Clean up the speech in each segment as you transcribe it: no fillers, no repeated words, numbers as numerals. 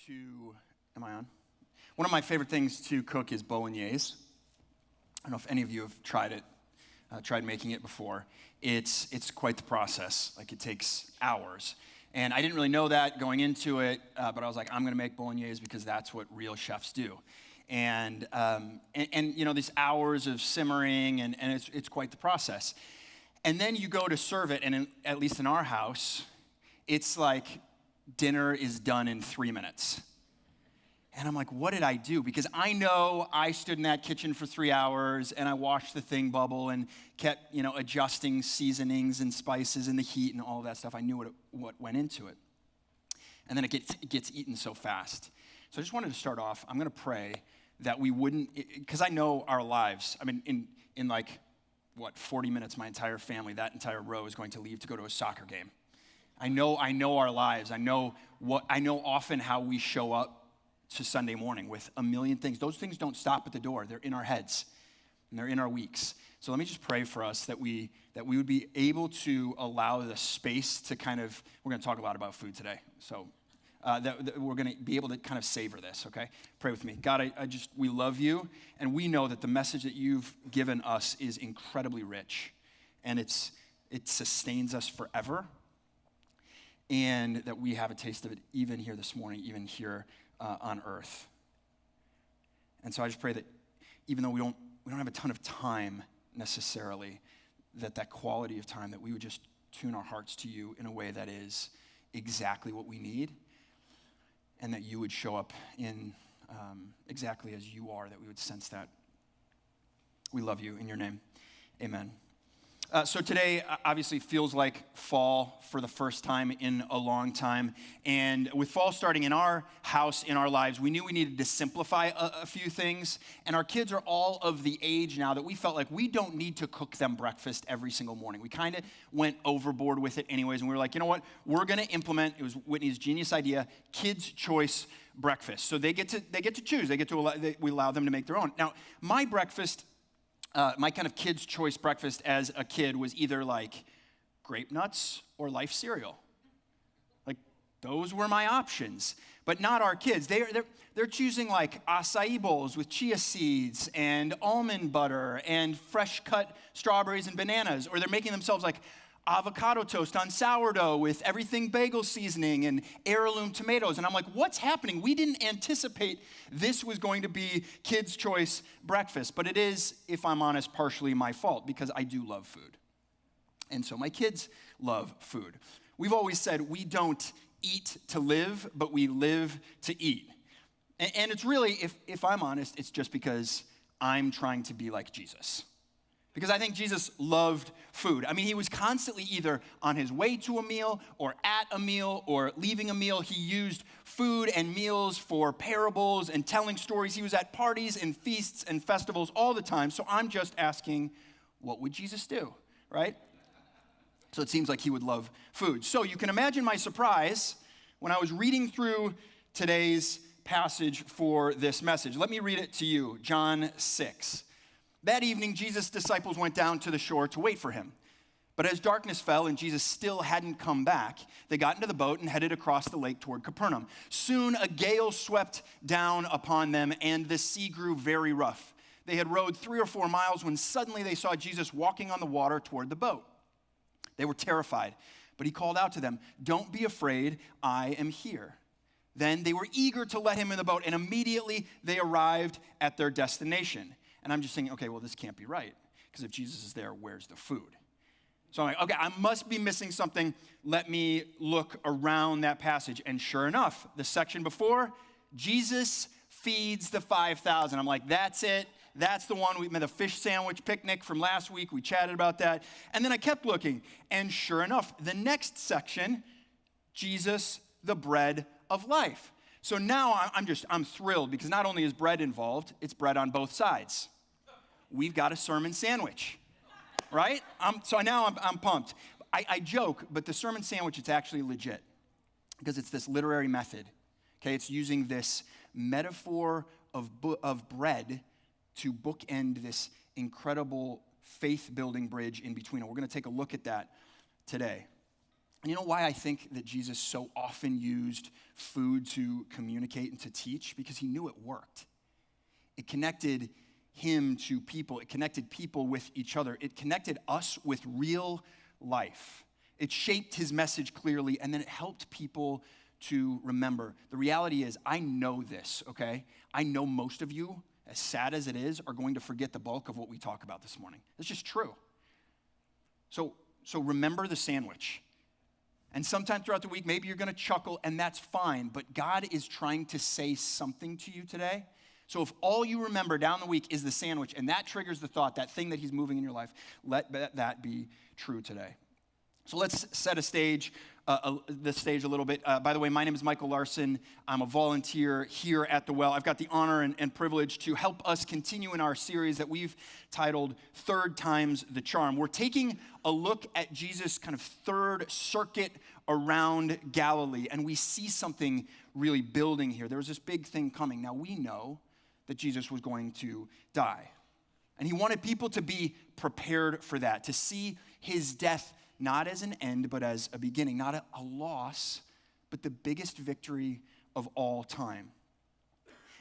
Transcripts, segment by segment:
am I on? One of my favorite things to cook is bolognese. I don't know if any of you have tried it, tried making it before. It's quite the process. Like, it takes hours. And I didn't really know that going into it, but I was like, I'm gonna make bolognese because that's what real chefs do. And you know, these hours of simmering, and it's quite the process. And then you go to serve it, and at least in our house, it's like dinner is done in 3 minutes. And I'm like, what did I do? Because I know I stood in that kitchen for 3 hours and I watched the thing bubble and kept, you know, adjusting seasonings and spices and the heat and all of that stuff. I knew what went into it. And then it gets eaten so fast. So I just wanted to start off. I'm going to pray that we wouldn't, because I know our lives. I mean, in like, 40 minutes, my entire family, that entire row is going to leave to go to a soccer game. I know our lives. I know often how we show up to Sunday morning with a million things. Those things don't stop at the door. They're in our heads, and they're in our weeks. So let me just pray for us that we would be able to allow the space to we're going to talk a lot about food today. So that we're going to be able to kind of savor this, okay? Pray with me. God, we love you, and we know that the message that you've given us is incredibly rich, and it sustains us forever, and that we have a taste of it even here this morning, even here on earth. And so I just pray that even though we don't have a ton of time necessarily, that quality of time, that we would just tune our hearts to you in a way that is exactly what we need, and that you would show up in exactly as you are, that we would sense that. We love you in your name. Amen. So today obviously feels like fall for the first time in a long time. And with fall starting in our house, in our lives, we knew we needed to simplify a few things. And our kids are all of the age now that we felt like we don't need to cook them breakfast every single morning. We kind of went overboard with it anyways. And we were like, you know what? We're going to implement, it was Whitney's genius idea, kids' choice breakfast. So they get to choose. We allow them to make their own. Now, my breakfast, my kind of kids' choice breakfast as a kid was either like grape nuts or Life cereal. Like, those were my options, but not our kids. They're choosing like acai bowls with chia seeds and almond butter and fresh cut strawberries and bananas, or they're making themselves like avocado toast on sourdough with everything bagel seasoning and heirloom tomatoes. And I'm like, what's happening? We didn't anticipate this was going to be kids' choice breakfast. But it is, if I'm honest, partially my fault because I do love food. And so my kids love food. We've always said we don't eat to live, but we live to eat. And it's really, if I'm honest, it's just because I'm trying to be like Jesus. Because I think Jesus loved food. I mean, he was constantly either on his way to a meal or at a meal or leaving a meal. He used food and meals for parables and telling stories. He was at parties and feasts and festivals all the time. So I'm just asking, what would Jesus do, right? So it seems like he would love food. So you can imagine my surprise when I was reading through today's passage for this message. Let me read it to you, John 6. That evening, Jesus' disciples went down to the shore to wait for him. But as darkness fell and Jesus still hadn't come back, they got into the boat and headed across the lake toward Capernaum. Soon a gale swept down upon them and the sea grew very rough. They had rowed 3 or 4 miles when suddenly they saw Jesus walking on the water toward the boat. They were terrified, but he called out to them, "Don't be afraid, I am here." Then they were eager to let him in the boat, and immediately they arrived at their destination. And I'm just thinking, okay, well, this can't be right, because if Jesus is there, where's the food? So I'm like, okay, I must be missing something. Let me look around that passage. And sure enough, the section before, Jesus feeds the 5,000. I'm like, that's it. That's the one. We made a fish sandwich picnic from last week. We chatted about that. And then I kept looking. And sure enough, the next section, Jesus, the bread of life. So now I'm thrilled because not only is bread involved, it's bread on both sides. We've got a sermon sandwich, right? So now I'm pumped. I joke, but the sermon sandwich, it's actually legit because it's this literary method. Okay, it's using this metaphor of bread to bookend this incredible faith-building bridge in between. And we're going to take a look at that today. And you know why I think that Jesus so often used food to communicate and to teach? Because he knew it worked. It connected him to people. It connected people with each other. It connected us with real life. It shaped his message clearly, and then it helped people to remember. The reality is, I know this, okay? I know most of you, as sad as it is, are going to forget the bulk of what we talk about this morning. It's just true. So remember the sandwich. And sometime throughout the week, maybe you're going to chuckle, and that's fine. But God is trying to say something to you today. So if all you remember down the week is the sandwich, and that triggers the thought, that thing that he's moving in your life, let that be true today. So let's set the stage a little bit. By the way, my name is Michael Larson. I'm a volunteer here at the Well. I've got the honor and privilege to help us continue in our series that we've titled Third Time's the Charm. We're taking a look at Jesus' kind of third circuit around Galilee, and we see something really building here. There was this big thing coming. Now, we know that Jesus was going to die, and he wanted people to be prepared for that, to see his death not as an end, but as a beginning, not a loss, but the biggest victory of all time.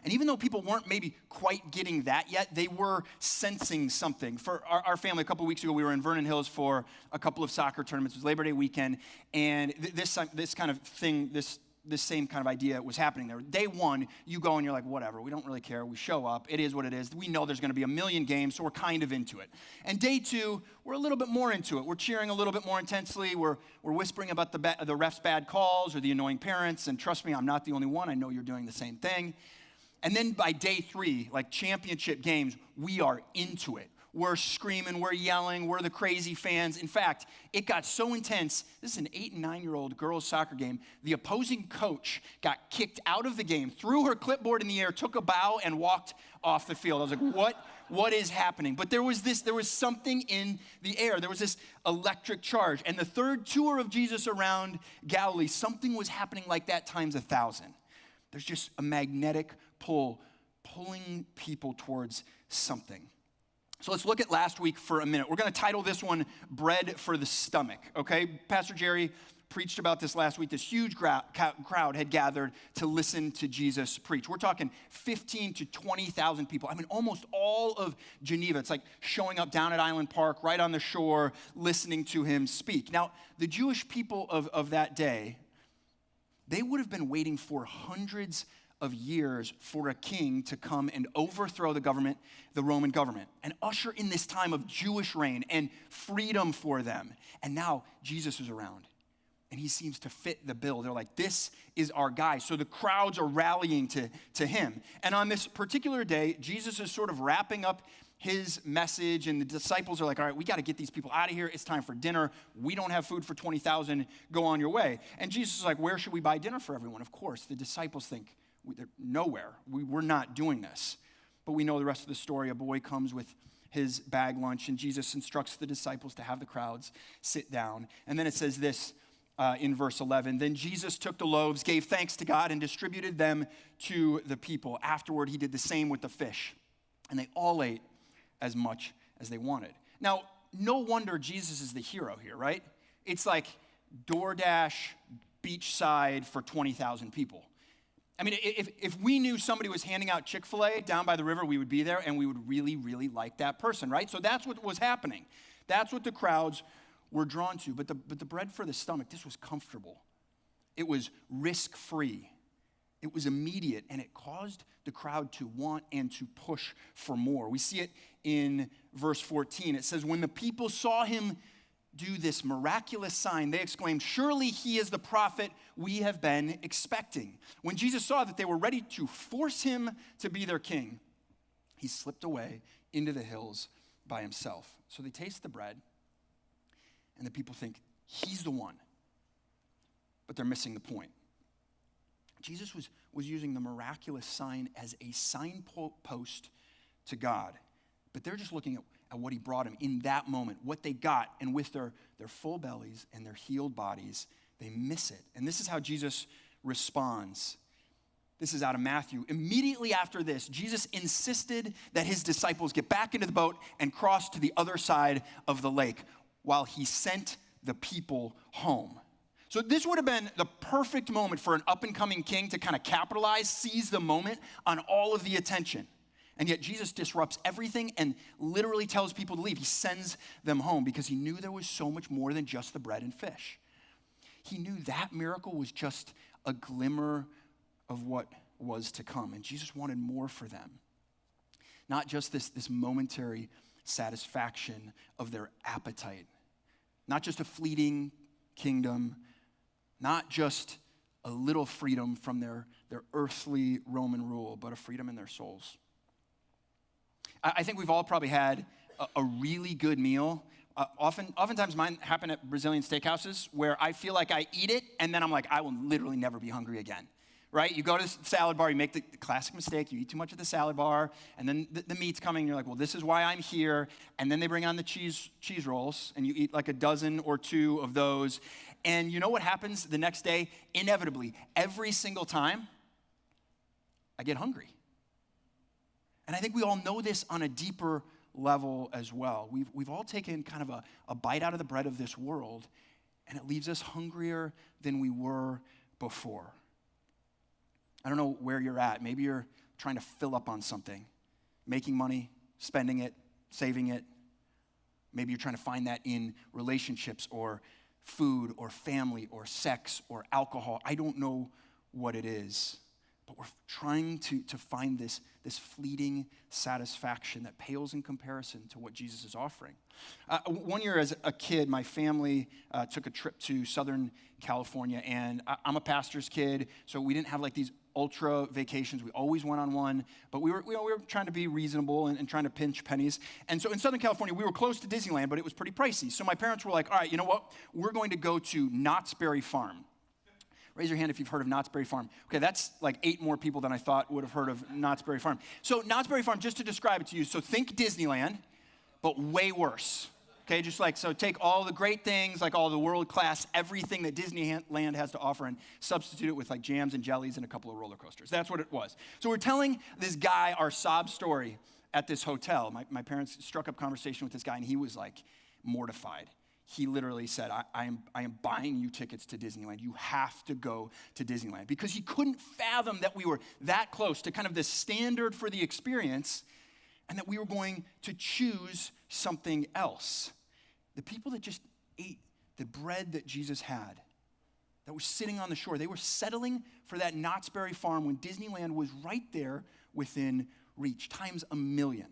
And even though people weren't maybe quite getting that yet, they were sensing something. For our family, a couple of weeks ago, we were in Vernon Hills for a couple of soccer tournaments. It was Labor Day weekend, and this kind of thing, this same kind of idea was happening there. Day one, you go and you're like, whatever, we don't really care. We show up. It is what it is. We know there's going to be a million games, so we're kind of into it. And day two, we're a little bit more into it. We're cheering a little bit more intensely. We're whispering about the ref's bad calls or the annoying parents. And trust me, I'm not the only one. I know you're doing the same thing. And then by day three, like championship games, we are into it. We're screaming, we're yelling, we're the crazy fans. In fact, it got so intense. This is an 8 and 9-year-old girls' soccer game. The opposing coach got kicked out of the game, threw her clipboard in the air, took a bow, and walked off the field. I was like, what is happening? But there was something in the air. There was this electric charge. And the third tour of Jesus around Galilee, something was happening like that times 1,000. There's just a magnetic pull, pulling people towards something. So let's look at last week for a minute. We're going to title this one, Bread for the Stomach, okay? Pastor Jerry preached about this last week. This huge crowd had gathered to listen to Jesus preach. We're talking 15 to 20,000 people. I mean, almost all of Geneva. It's like showing up down at Island Park, right on the shore, listening to him speak. Now, the Jewish people of that day, they would have been waiting for hundreds of years for a king to come and overthrow the Roman government, and usher in this time of Jewish reign and freedom for them. And now Jesus is around, and he seems to fit the bill. They're like, this is our guy. So the crowds are rallying to him. And on this particular day, Jesus is sort of wrapping up his message, and the disciples are like, all right, we got to get these people out of here. It's time for dinner. We don't have food for 20,000. Go on your way. And Jesus is like, where should we buy dinner for everyone? Of course, the disciples think, nowhere. We're not doing this. But we know the rest of the story. A boy comes with his bag lunch, and Jesus instructs the disciples to have the crowds sit down. And then it says this in verse 11, then Jesus took the loaves, gave thanks to God, and distributed them to the people. Afterward, he did the same with the fish. And they all ate as much as they wanted. Now, no wonder Jesus is the hero here, right? It's like DoorDash beachside for 20,000 people. I mean, if we knew somebody was handing out Chick-fil-A down by the river, we would be there, and we would really, really like that person, right? So that's what was happening. That's what the crowds were drawn to. But the bread for the stomach, this was comfortable. It was risk-free. It was immediate, and it caused the crowd to want and to push for more. We see it in verse 14. It says, when the people saw him do this miraculous sign, they exclaimed, surely he is the prophet we have been expecting. When Jesus saw that they were ready to force him to be their king, he slipped away into the hills by himself. So they taste the bread, and the people think, he's the one. But they're missing the point. Jesus was using the miraculous sign as a signpost to God. But they're just looking at what he brought him in that moment, what they got, and with their full bellies and their healed bodies, they miss it. And this is how Jesus responds. This is out of Matthew. Immediately after this, Jesus insisted that his disciples get back into the boat and cross to the other side of the lake while he sent the people home. So this would have been the perfect moment for an up-and-coming king to kind of capitalize, seize the moment on all of the attention. And yet Jesus disrupts everything and literally tells people to leave. He sends them home because he knew there was so much more than just the bread and fish. He knew that miracle was just a glimmer of what was to come. And Jesus wanted more for them. Not just this momentary satisfaction of their appetite. Not just a fleeting kingdom. Not just a little freedom from their earthly Roman rule, but a freedom in their souls. I think we've all probably had a really good meal. Oftentimes mine happen at Brazilian steakhouses where I feel like I eat it and then I'm like, I will literally never be hungry again, right? You go to the salad bar, you make the classic mistake, you eat too much at the salad bar, and then the meat's coming, and you're like, well, this is why I'm here. And then they bring on the cheese rolls, and you eat like a dozen or two of those. And you know what happens the next day? Inevitably, every single time, I get hungry. And I think we all know this on a deeper level as well. We've all taken kind of a bite out of the bread of this world, and it leaves us hungrier than we were before. I don't know where you're at. Maybe you're trying to fill up on something, making money, spending it, saving it. Maybe you're trying to find that in relationships or food or family or sex or alcohol. I don't know what it is. But we're trying to find this fleeting satisfaction that pales in comparison to what Jesus is offering. One year as a kid, my family took a trip to Southern California, and I'm a pastor's kid, so we didn't have like these ultra vacations. We always went on one, but we were trying to be reasonable and trying to pinch pennies. And so in Southern California, we were close to Disneyland, but it was pretty pricey. So my parents were like, all right, you know what? We're going to go to Knott's Berry Farm. Raise your hand if you've heard of Knott's Berry Farm. Okay, that's like 8 more people than I thought would have heard of Knott's Berry Farm. So Knott's Berry Farm, just to describe it to you, so think Disneyland, but way worse. Okay, just like, so take all the great things, like all the world-class, everything that Disneyland has to offer and substitute it with like jams and jellies and a couple of roller coasters. That's what it was. So we're telling this guy our sob story at this hotel. My parents struck up conversation with this guy, and he was like mortified. He literally said, I am buying you tickets to Disneyland. You have to go to Disneyland. Because he couldn't fathom that we were that close to kind of the standard for the experience and that we were going to choose something else. The people that just ate the bread that Jesus had, that was sitting on the shore, they were settling for that Knott's Berry Farm when Disneyland was right there within reach, times a million.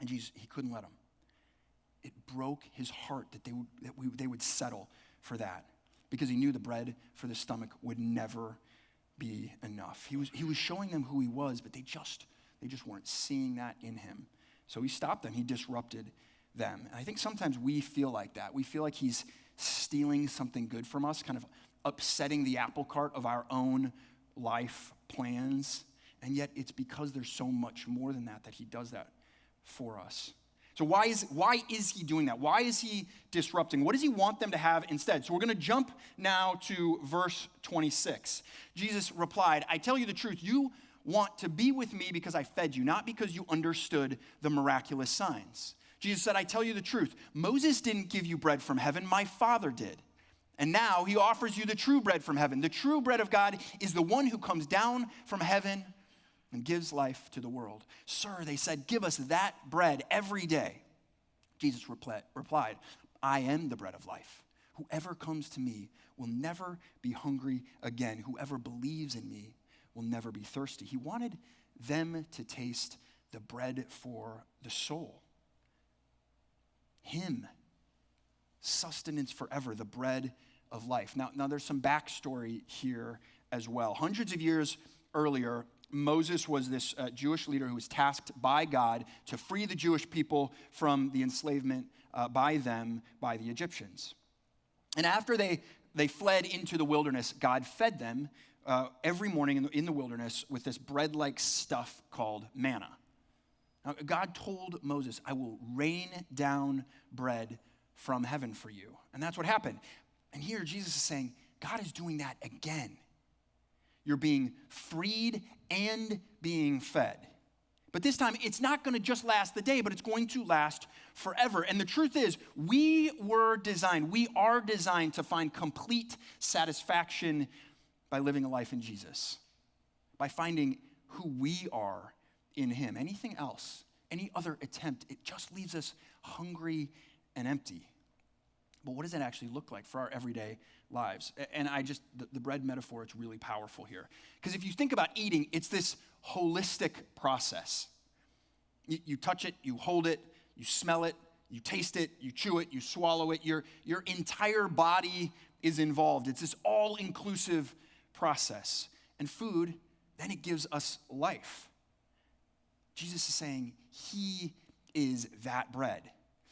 And Jesus, he couldn't let them. It broke his heart that they would settle for that because he knew the bread for the stomach would never be enough. He was showing them who he was, but they just weren't seeing that in him. So he stopped them. He disrupted them. And I think sometimes we feel like that. We feel like he's stealing something good from us, kind of upsetting the apple cart of our own life plans. And yet it's because there's so much more than that he does that for us. So why is he doing that? Why is he disrupting? What does he want them to have instead? So we're going to jump now to verse 26. Jesus replied, I tell you the truth, you want to be with me because I fed you, not because you understood the miraculous signs. Jesus said, I tell you the truth, Moses didn't give you bread from heaven, my Father did. And now he offers you the true bread from heaven. The true bread of God is the one who comes down from heaven and gives life to the world. Sir, they said, give us that bread every day. Jesus replied, I am the bread of life. Whoever comes to me will never be hungry again. Whoever believes in me will never be thirsty. He wanted them to taste the bread for the soul. Him, sustenance forever, the bread of life. Now there's some backstory here as well. Hundreds of years earlier, Moses was this Jewish leader who was tasked by God to free the Jewish people from the enslavement by the Egyptians. And after they fled into the wilderness, God fed them every morning in the wilderness with this bread-like stuff called manna. Now, God told Moses, I will rain down bread from heaven for you. And that's what happened. And here Jesus is saying, God is doing that again. You're being freed and being fed. But this time, it's not going to just last the day, but it's going to last forever. And the truth is, we are designed to find complete satisfaction by living a life in Jesus, by finding who we are in him. Anything else, any other attempt, it just leaves us hungry and empty. But what does that actually look like for our everyday lives? And the bread metaphor, it's really powerful here. Because if you think about eating, it's this holistic process. You touch it, you hold it, you smell it, you taste it, you chew it, you swallow it. Your entire body is involved. It's this all-inclusive process. And food, then it gives us life. Jesus is saying he is that bread.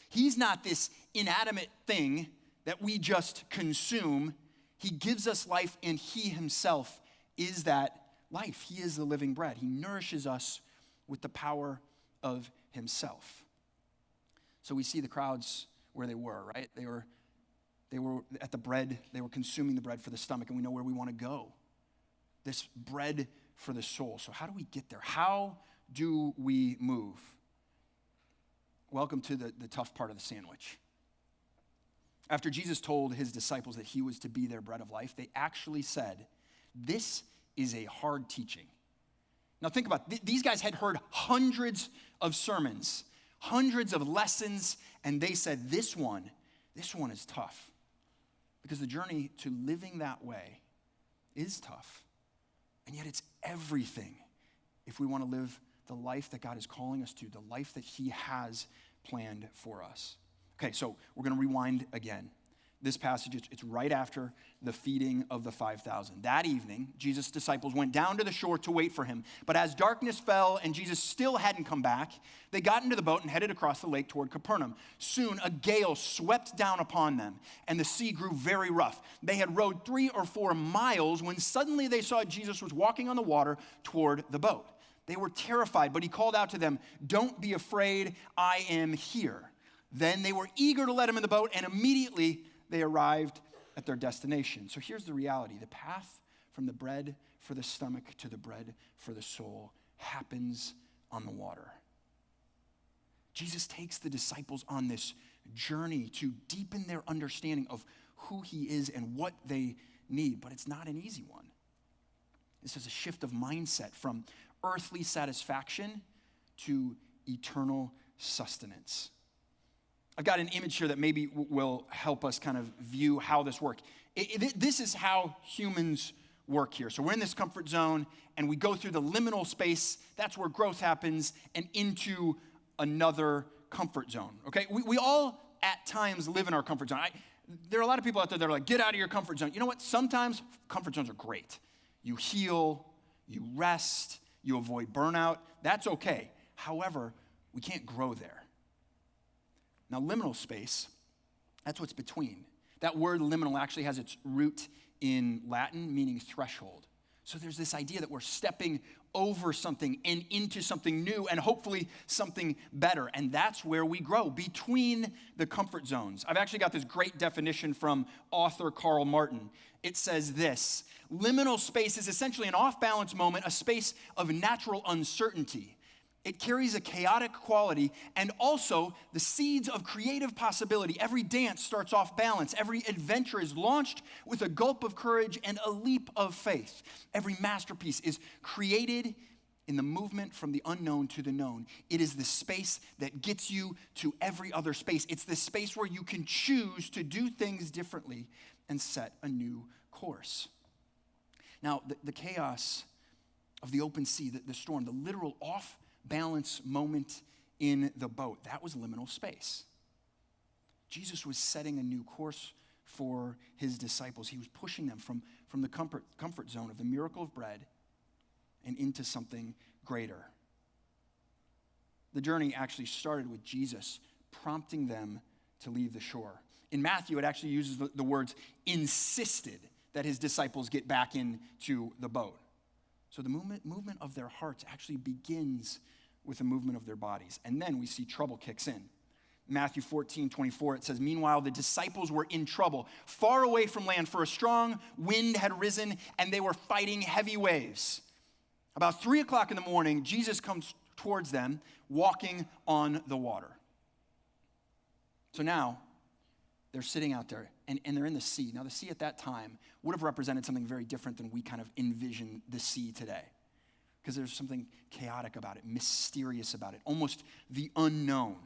He's not this inanimate thing that we just consume. He gives us life, and he himself is that life. He is the living bread. He nourishes us with the power of himself. So we see the crowds where they were, right? They were at the bread. They were consuming the bread for the stomach, and we know where we want to go. This bread for the soul. So how do we get there? How do we move? Welcome to the tough part of the sandwich. After Jesus told his disciples that he was to be their bread of life, they actually said, this is a hard teaching. Now think about it. These guys had heard hundreds of sermons, hundreds of lessons, and they said, this one is tough. Because the journey to living that way is tough. And yet it's everything if we want to live the life that God is calling us to, the life that he has planned for us. Okay, so we're going to rewind again. This passage, it's right after the feeding of the 5,000. That evening, Jesus' disciples went down to the shore to wait for him. But as darkness fell and Jesus still hadn't come back, they got into the boat and headed across the lake toward Capernaum. Soon, a gale swept down upon them, and the sea grew very rough. They had rowed 3 or 4 miles when suddenly they saw Jesus was walking on the water toward the boat. They were terrified, but he called out to them, "Don't be afraid, I am here." Then they were eager to let him in the boat, and immediately they arrived at their destination. So here's the reality. The path from the bread for the stomach to the bread for the soul happens on the water. Jesus takes the disciples on this journey to deepen their understanding of who he is and what they need, but it's not an easy one. This is a shift of mindset from earthly satisfaction to eternal sustenance. I've got an image here that maybe will help us kind of view how this works. This is how humans work here. So we're in this comfort zone, and we go through the liminal space. That's where growth happens, and into another comfort zone, okay? We all, at times, live in our comfort zone. There are a lot of people out there that are like, get out of your comfort zone. You know what? Sometimes comfort zones are great. You heal, you rest, you avoid burnout. That's okay. However, we can't grow there. Now, liminal space, that's what's between. That word liminal actually has its root in Latin, meaning threshold. So there's this idea that we're stepping over something and into something new and hopefully something better. And that's where we grow, between the comfort zones. I've actually got this great definition from author Karl Martin. It says this: liminal space is essentially an off-balance moment, a space of natural uncertainty. It carries a chaotic quality and also the seeds of creative possibility. Every dance starts off balance. Every adventure is launched with a gulp of courage and a leap of faith. Every masterpiece is created in the movement from the unknown to the known. It is the space that gets you to every other space. It's the space where you can choose to do things differently and set a new course. Now, the chaos of the open sea, the storm, the literal off-balance moment in the boat, that was liminal space. Jesus was setting a new course for his disciples. He was pushing them from the comfort zone of the miracle of bread and into something greater. The journey actually started with Jesus prompting them to leave the shore. In Matthew, it actually uses the words insisted that his disciples get back into the boat. So the movement of their hearts actually begins with the movement of their bodies. And then we see trouble kicks in. Matthew 14:24, it says, "Meanwhile, the disciples were in trouble, far away from land, for a strong wind had risen, and they were fighting heavy waves. About 3 o'clock in the morning, Jesus comes towards them, walking on the water. So now, they're sitting out there, and they're in the sea. Now, the sea at that time would have represented something very different than we kind of envision the sea today, because there's something chaotic about it, mysterious about it, almost the unknown.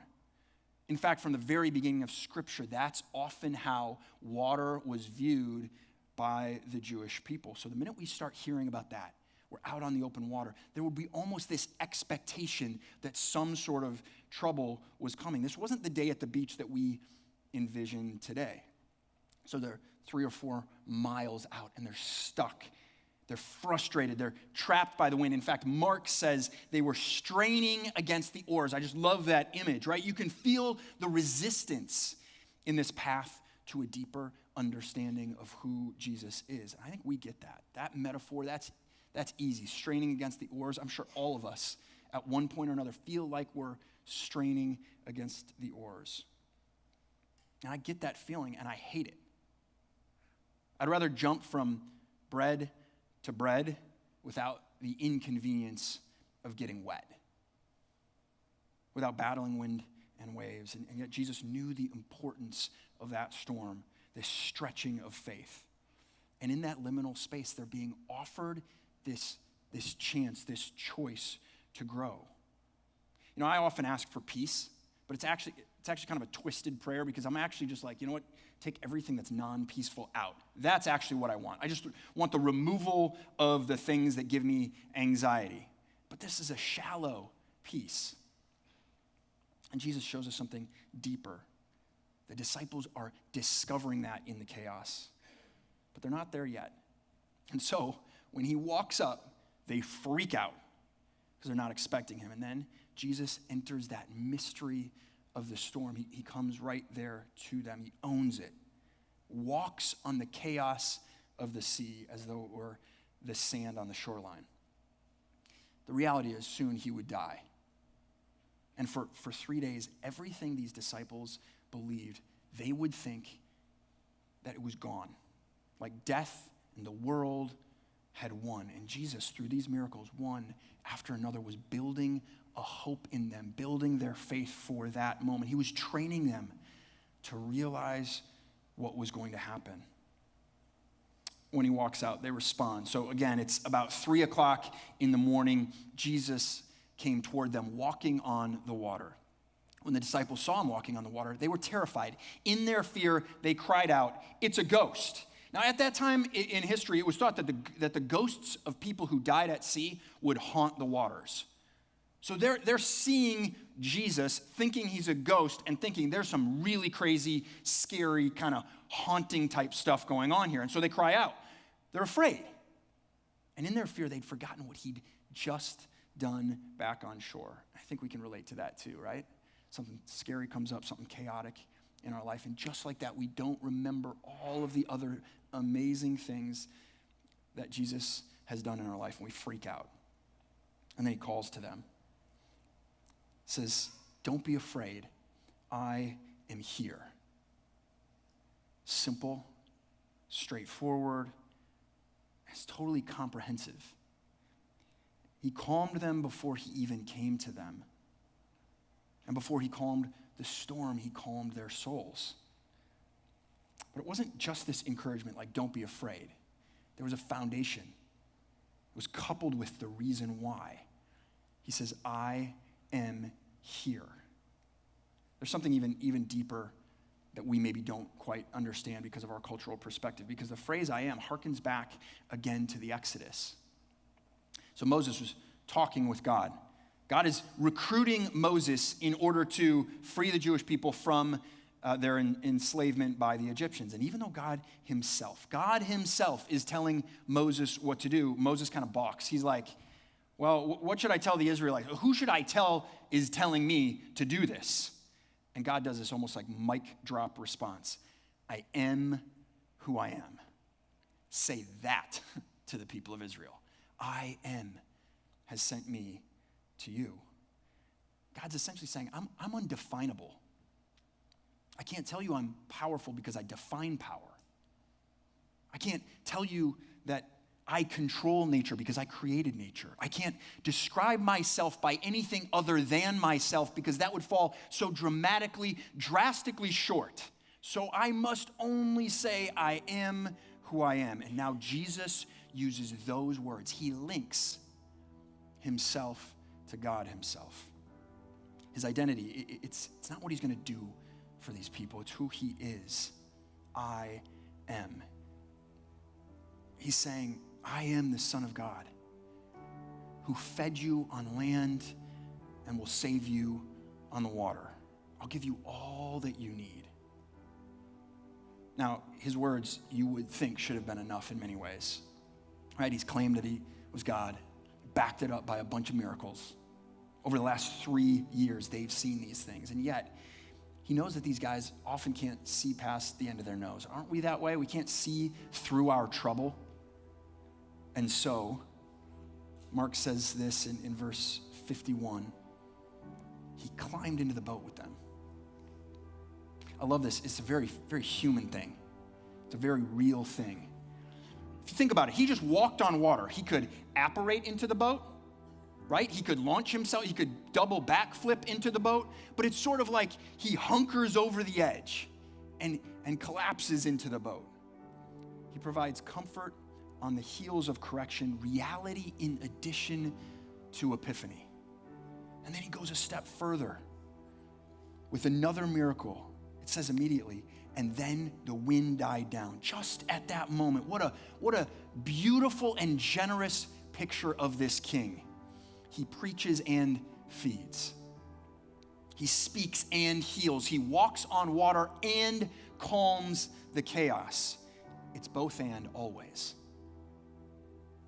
In fact, from the very beginning of Scripture, that's often how water was viewed by the Jewish people. So the minute we start hearing about that, we're out on the open water, there would be almost this expectation that some sort of trouble was coming. This wasn't the day at the beach that we envision today. So they're 3 or 4 miles out, and they're stuck. They're frustrated. They're trapped by the wind. In fact, Mark says they were straining against the oars. I just love that image, right? You can feel the resistance in this path to a deeper understanding of who Jesus is. And I think we get that. That metaphor, that's easy. Straining against the oars. I'm sure all of us at one point or another feel like we're straining against the oars. And I get that feeling, and I hate it. I'd rather jump from bread to bread without the inconvenience of getting wet, without battling wind and waves. And yet Jesus knew the importance of that storm, this stretching of faith. And in that liminal space, they're being offered this chance, this choice to grow. You know, I often ask for peace, but it's actually kind of a twisted prayer, because I'm actually just like, you know what? Take everything that's non-peaceful out. That's actually what I want. I just want the removal of the things that give me anxiety. But this is a shallow peace. And Jesus shows us something deeper. The disciples are discovering that in the chaos, but they're not there yet. And so when he walks up, they freak out because they're not expecting him. And then Jesus enters that mystery of the storm. He comes right there to them. He owns it, walks on the chaos of the sea as though it were the sand on the shoreline. The reality is soon he would die. And for 3 days, everything these disciples believed, they would think that it was gone. Like death and the world had won. And Jesus, through these miracles, one after another, was building a hope in them, building their faith for that moment. He was training them to realize what was going to happen. When he walks out, they respond. So again, it's about 3 o'clock in the morning. Jesus came toward them walking on the water. When the disciples saw him walking on the water, they were terrified. In their fear, they cried out, "It's a ghost." Now, at that time in history, it was thought that the ghosts of people who died at sea would haunt the waters. So they're seeing Jesus, thinking he's a ghost, and thinking there's some really crazy, scary, kind of haunting type stuff going on here. And so they cry out. They're afraid. And in their fear, they'd forgotten what he'd just done back on shore. I think we can relate to that too, right? Something scary comes up, something chaotic in our life, and just like that, we don't remember all of the other amazing things that Jesus has done in our life, and we freak out. And then he calls to them. Says, "Don't be afraid, I am here." Simple, straightforward, it's totally comprehensive. He calmed them before he even came to them. And before he calmed the storm, he calmed their souls. But it wasn't just this encouragement, like, don't be afraid. There was a foundation. It was coupled with the reason why. He says, "I am here." There's something even deeper that we maybe don't quite understand because of our cultural perspective, because the phrase "I am" harkens back again to the Exodus. So Moses was talking with God. God is recruiting Moses in order to free the Jewish people from their enslavement by the Egyptians. And even though God himself is telling Moses what to do, Moses kind of balks. He's like, well, what should I tell the Israelites? Who should I tell is telling me to do this? And God does this almost like mic drop response. "I am who I am." Say that to the people of Israel. "I am has sent me to you." God's essentially saying, I'm undefinable. I can't tell you I'm powerful because I define power. I can't tell you that I control nature because I created nature. I can't describe myself by anything other than myself because that would fall so drastically short. So I must only say I am who I am. And now Jesus uses those words. He links himself to God himself. His identity, it's not what he's going to do for these people. It's who he is. I am. He's saying, I am the Son of God who fed you on land and will save you on the water. I'll give you all that you need. Now, his words, you would think, should have been enough in many ways. Right? He's claimed that he was God, backed it up by a bunch of miracles. Over the last 3 years, they've seen these things. And yet, he knows that these guys often can't see past the end of their nose. Aren't we that way? We can't see through our trouble. And so, Mark says this in verse 51. He climbed into the boat with them. I love this. It's a very, very human thing. It's a very real thing. If you think about it, he just walked on water. He could apparate into the boat, right? He could launch himself. He could double backflip into the boat. But it's sort of like he hunkers over the edge and collapses into the boat. He provides comfort on the heels of correction, reality in addition to epiphany. And then he goes a step further with another miracle. It says immediately, and then the wind died down. Just at that moment. What a beautiful and generous picture of this king. He preaches and feeds. He speaks and heals. He walks on water and calms the chaos. It's both and always.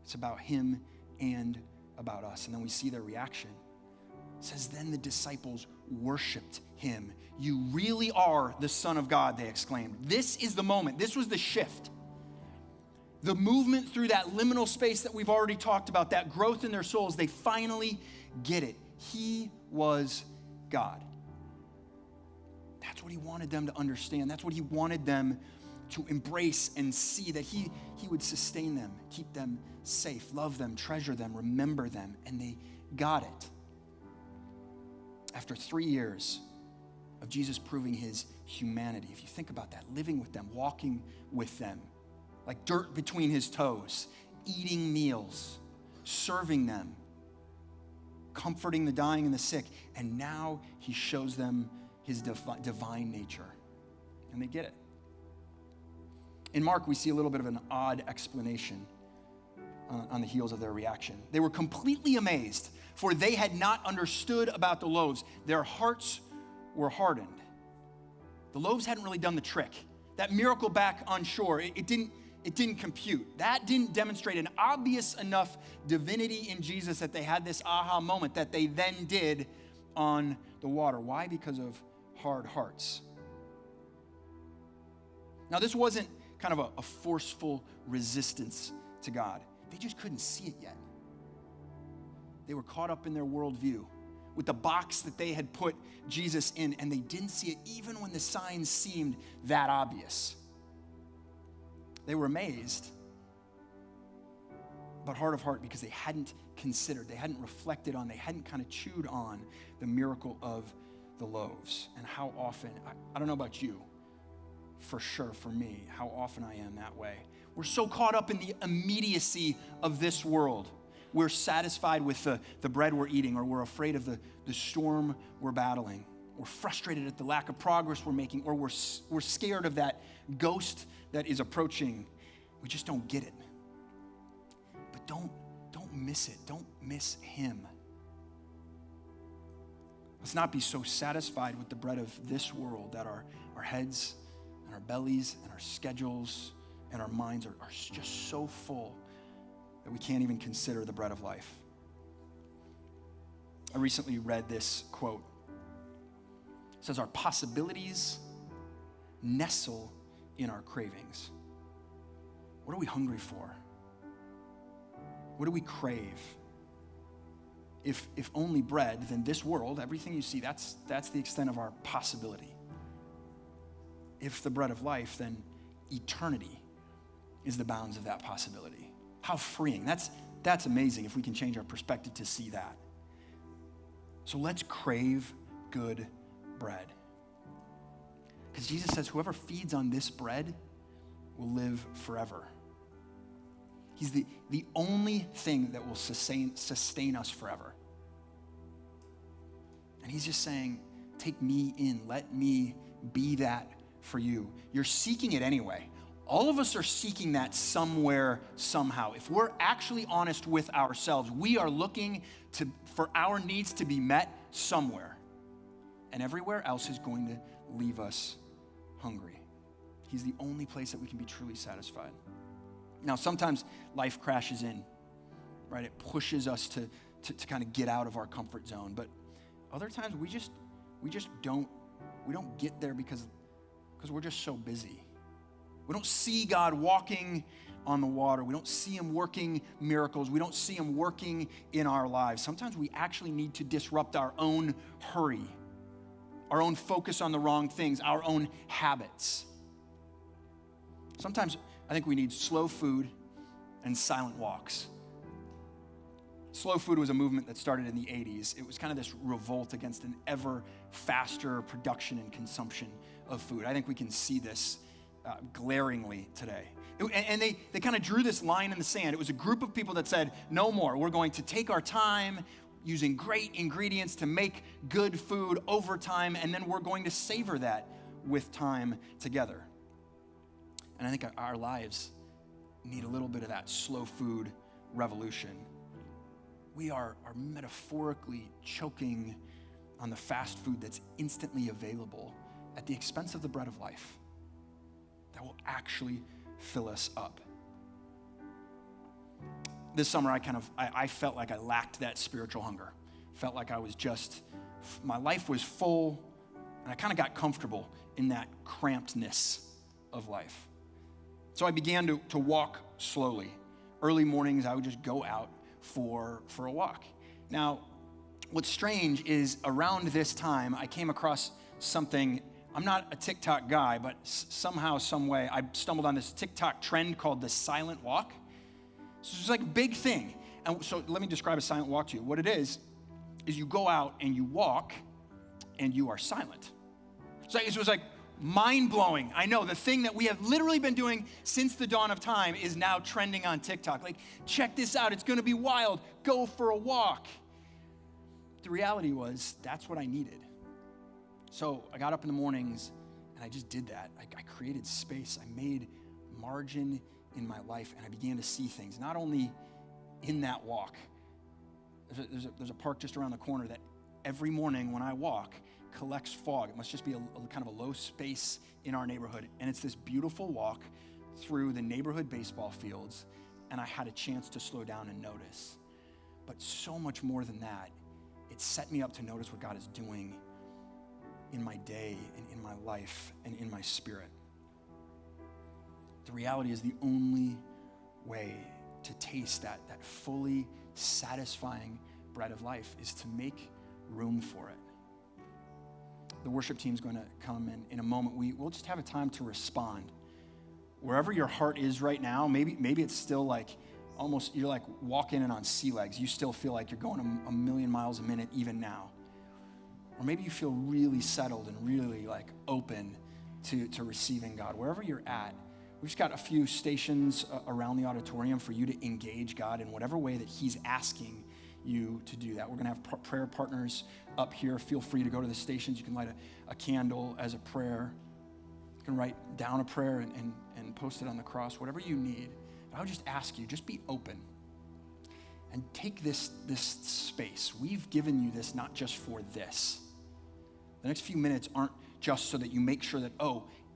It's about him and about us. And then we see their reaction. It says, then the disciples worshiped him. You really are the Son of God, they exclaimed. This is the moment. This was the shift. The movement through that liminal space that we've already talked about, that growth in their souls, they finally get it. He was God. That's what he wanted them to understand. That's what he wanted them to embrace and see, that he would sustain them, keep them safe, love them, treasure them, remember them, and they got it. After 3 years of Jesus proving his humanity, if you think about that, living with them, walking with them, like dirt between his toes, eating meals, serving them, comforting the dying and the sick, and now he shows them his divine nature, and they get it. In Mark, we see a little bit of an odd explanation on the heels of their reaction. They were completely amazed, for they had not understood about the loaves. Their hearts were hardened. The loaves hadn't really done the trick. That miracle back on shore, it didn't compute. That didn't demonstrate an obvious enough divinity in Jesus that they had this aha moment that they then did on the water. Why? Because of hard hearts. Now, this wasn't kind of a forceful resistance to God. They just couldn't see it yet. They were caught up in their worldview with the box that they had put Jesus in, and they didn't see it even when the signs seemed that obvious. They were amazed, but hard of heart because they hadn't considered, they hadn't reflected on, they hadn't kind of chewed on the miracle of the loaves. And how often, I don't know about you, for sure for me, how often I am that way. We're so caught up in the immediacy of this world. We're satisfied with the bread we're eating, or we're afraid of the storm we're battling. We're frustrated at the lack of progress we're making, or we're scared of that ghost that is approaching. We just don't get it. But don't miss it. Don't miss him. Let's not be so satisfied with the bread of this world that our heads and our bellies and our schedules and our minds are just so full that we can't even consider the bread of life. I recently read this quote. It says, our possibilities nestle in our cravings. What are we hungry for? What do we crave? If only bread, then this world, everything you see, that's the extent of our possibility. If the bread of life, then eternity is the bounds of that possibility. How freeing. That's amazing if we can change our perspective to see that. So let's crave good bread. Because Jesus says, whoever feeds on this bread will live forever. He's the only thing that will sustain us forever. And he's just saying, take me in. Let me be that for you. You're seeking it anyway. All of us are seeking that somewhere, somehow. If we're actually honest with ourselves, we are looking for our needs to be met somewhere. And everywhere else is going to leave us hungry. He's the only place that we can be truly satisfied. Now, sometimes life crashes in, right? It pushes us to kind of get out of our comfort zone. But other times we just don't get there because we're just so busy. We don't see God walking on the water. We don't see him working miracles. We don't see him working in our lives. Sometimes we actually need to disrupt our own hurry, our own focus on the wrong things, our own habits. Sometimes I think we need slow food and silent walks. Slow food was a movement that started in the 80s. It was kind of this revolt against an ever faster production and consumption of food. I think we can see this glaringly today. And they kind of drew this line in the sand. It was a group of people that said, no more. We're going to take our time using great ingredients to make good food over time, and then we're going to savor that with time together. And I think our lives need a little bit of that slow food revolution. We are metaphorically choking on the fast food that's instantly available at the expense of the bread of life that will actually fill us up. This summer, I felt like I lacked that spiritual hunger. Felt like my life was full, and I kind of got comfortable in that crampedness of life. So I began to walk slowly. Early mornings, I would just go out for a walk. Now, what's strange is around this time, I came across something. I'm not a TikTok guy, but somehow, some way, I stumbled on this TikTok trend called the silent walk. So it's like a big thing. And so let me describe a silent walk to you. What it is you go out and you walk and you are silent. So it was like mind-blowing. I know, the thing that we have literally been doing since the dawn of time is now trending on TikTok. Like, check this out. It's going to be wild. Go for a walk. The reality was that's what I needed. So I got up in the mornings and I just did that. I created space. I made margin in my life, and I began to see things, not only in that walk. There's a park just around the corner that every morning when I walk collects fog. It must just be a kind of a low space in our neighborhood, and it's this beautiful walk through the neighborhood baseball fields, and I had a chance to slow down and notice. But so much more than that, it set me up to notice what God is doing in my day and in my life and in my spirit. The reality is the only way to taste that fully satisfying bread of life is to make room for it. The worship team's going to come in a moment. We'll just have a time to respond. Wherever your heart is right now, maybe it's still like almost, you're like walking in on sea legs. You still feel like you're going a million miles a minute even now. Or maybe you feel really settled and really like open to receiving God. Wherever you're at, we've just got a few stations around the auditorium for you to engage God in whatever way that he's asking you to do that. We're going to have prayer partners up here. Feel free to go to the stations. You can light a candle as a prayer. You can write down a prayer and post it on the cross, whatever you need. But I would just ask you, just be open and take this space. We've given you this not just for this. The next few minutes aren't just so that you make sure that,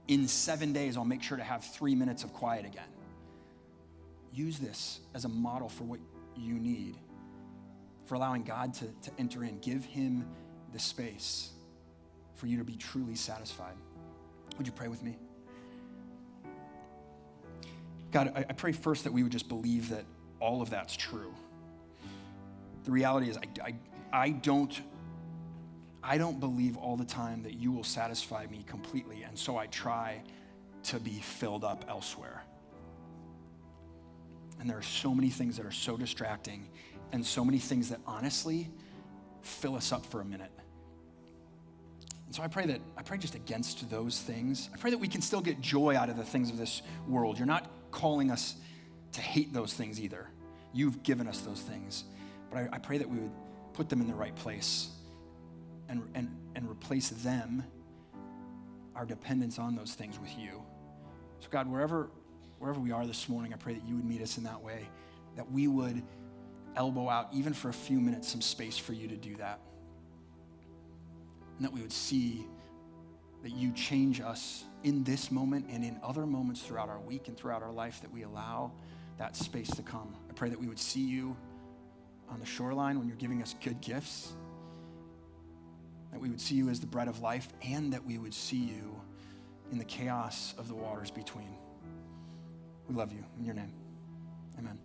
in 7 days, I'll make sure to have 3 minutes of quiet again. Use this as a model for what you need, for allowing God to enter in. Give him the space for you to be truly satisfied. Would you pray with me? God, I pray first that we would just believe that all of that's true. The reality is I don't believe all the time that you will satisfy me completely, and so I try to be filled up elsewhere. And And there are so many things that are so distracting and so many things that honestly fill us up for a minute. And so I pray just against those things. I pray that we can still get joy out of the things of this world. You're not calling us to hate those things either. You've given us those things. But I pray that we would put them in the right place and replace them, our dependence on those things, with you. So God, wherever we are this morning, I pray that you would meet us in that way, that we would elbow out, even for a few minutes, some space for you to do that. And that we would see that you change us in this moment and in other moments throughout our week and throughout our life, that we allow that space to come. I pray that we would see you on the shoreline when you're giving us good gifts, that we would see you as the bread of life, and that we would see you in the chaos of the waters between. We love you. In your name, amen.